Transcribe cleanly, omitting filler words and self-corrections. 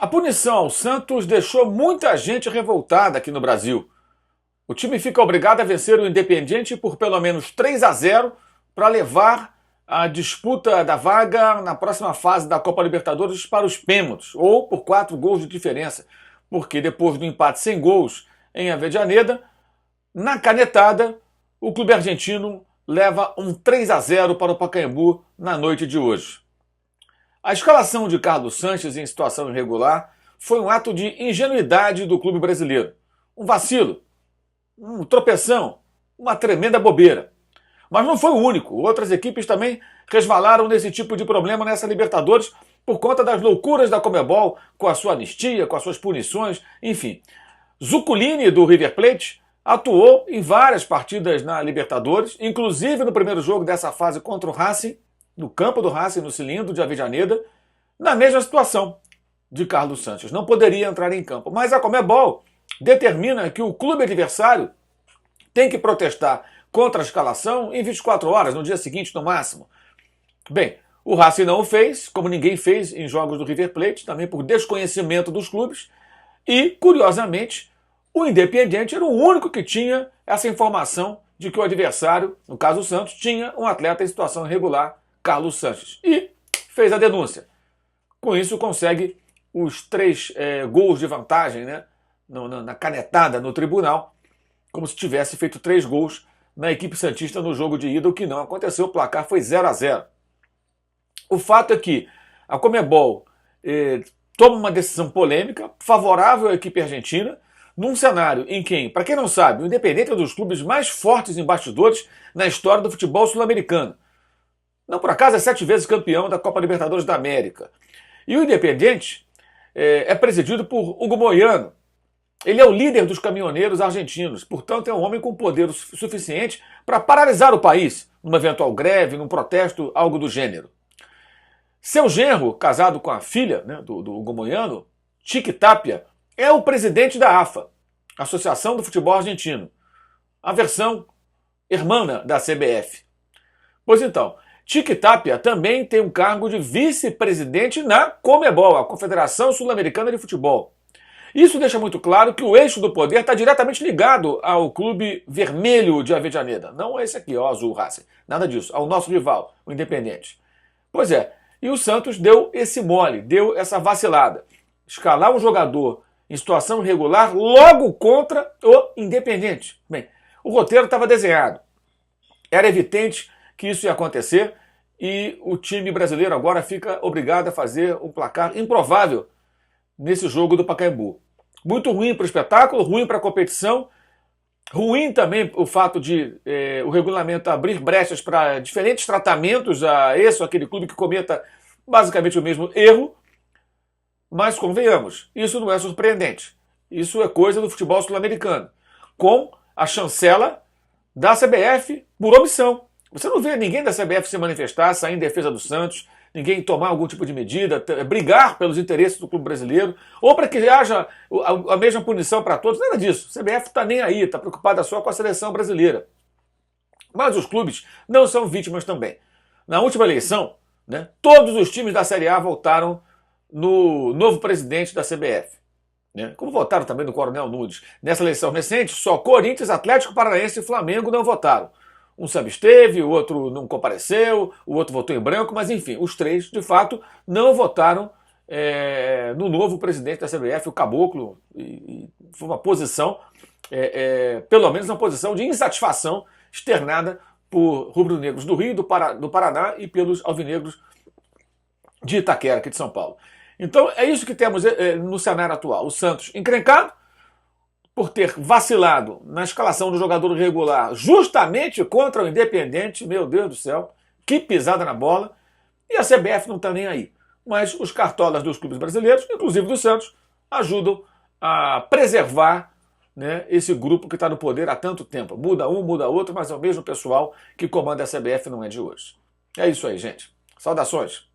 A punição ao Santos deixou muita gente revoltada aqui no Brasil. O time fica obrigado a vencer o Independiente por pelo menos 3-0 para levar a disputa da vaga na próxima fase da Copa Libertadores para os pênaltis, ou por 4 gols de diferença, porque depois do empate sem gols em Avejaneda, na canetada, o clube argentino leva um 3-0 para o Pacaembu na noite de hoje. A escalação de Carlos Sanches em situação irregular foi um ato de ingenuidade do clube brasileiro. Um vacilo, um tropeção, uma tremenda bobeira. Mas não foi o único. Outras equipes também resvalaram nesse tipo de problema nessa Libertadores por conta das loucuras da Conmebol, com a sua anistia, com as suas punições, enfim. Zuculini, do River Plate, atuou em várias partidas na Libertadores, inclusive no primeiro jogo dessa fase contra o Racing, no campo do Racing, no cilindro de Avejaneda, na mesma situação de Carlos Sanches. Não poderia entrar em campo. Mas a Conmebol determina que o clube adversário tem que protestar contra a escalação em 24 horas, no dia seguinte, no máximo. Bem, o Racing não o fez, como ninguém fez em jogos do River Plate, também por desconhecimento dos clubes. E, curiosamente, o Independiente era o único que tinha essa informação de que o adversário, no caso o Santos, tinha um atleta em situação irregular, Carlos Sanches, e fez a denúncia. Com isso, consegue os 3 gols de vantagem, né, na canetada no tribunal, como se tivesse feito 3 gols na equipe santista no jogo de ida, o que não aconteceu, o placar foi 0-0. O fato é que a Conmebol toma uma decisão polêmica, favorável à equipe argentina, num cenário em que, para quem não sabe, o Independiente é um dos clubes mais fortes em bastidores na história do futebol sul-americano. Não por acaso é 7 vezes campeão da Copa Libertadores da América. E o Independiente é presidido por Hugo Moyano. Ele é o líder dos caminhoneiros argentinos, portanto é um homem com poder suficiente para paralisar o país, numa eventual greve, num protesto, algo do gênero. Seu genro, casado com a filha, né, do Hugo Moyano, Chiqui Tapia, é o presidente da AFA, Associação do Futebol Argentino, a versão irmã da CBF. Pois então, Chiqui Tapia também tem um cargo de vice-presidente na Conmebol, a Confederação Sul-Americana de Futebol. Isso deixa muito claro que o eixo do poder está diretamente ligado ao clube vermelho de Avejaneda. Não esse aqui, ó, azul Racing. Nada disso. Ao nosso rival, o Independiente. Pois é. E o Santos deu esse mole, deu essa vacilada. Escalar um jogador em situação irregular logo contra o Independiente. Bem, o roteiro estava desenhado. Era evidente que isso ia acontecer e o time brasileiro agora fica obrigado a fazer um placar improvável nesse jogo do Pacaembu. Muito ruim para o espetáculo, ruim para a competição, ruim também o fato de o regulamento abrir brechas para diferentes tratamentos a esse ou aquele clube que cometa basicamente o mesmo erro, mas convenhamos, isso não é surpreendente. Isso é coisa do futebol sul-americano, com a chancela da CBF por omissão. Você não vê ninguém da CBF se manifestar, sair em defesa do Santos, ninguém tomar algum tipo de medida, brigar pelos interesses do clube brasileiro, ou para que haja a mesma punição para todos, nada disso. A CBF está nem aí, está preocupada só com a seleção brasileira. Mas os clubes não são vítimas também. Na última eleição, né, todos os times da Série A votaram no novo presidente da CBF. Né, como votaram também no Coronel Nunes. Nessa eleição recente, só Corinthians, Atlético Paranaense e Flamengo não votaram. Um se absteve, o outro não compareceu, o outro votou em branco, mas enfim, os 3, de fato, não votaram no novo presidente da CBF, o Caboclo, e foi uma posição, pelo menos uma posição de insatisfação externada por rubro-negros do Rio, do Paraná e pelos alvinegros de Itaquera, aqui de São Paulo. Então é isso que temos no cenário atual. O Santos encrencado, por ter vacilado na escalação do jogador irregular justamente contra o Independiente, meu Deus do céu, que pisada na bola, e a CBF não está nem aí. Mas os cartolas dos clubes brasileiros, inclusive do Santos, ajudam a preservar, né, esse grupo que está no poder há tanto tempo. Muda um, muda outro, mas é o mesmo pessoal que comanda a CBF, não é de hoje. É isso aí, gente. Saudações!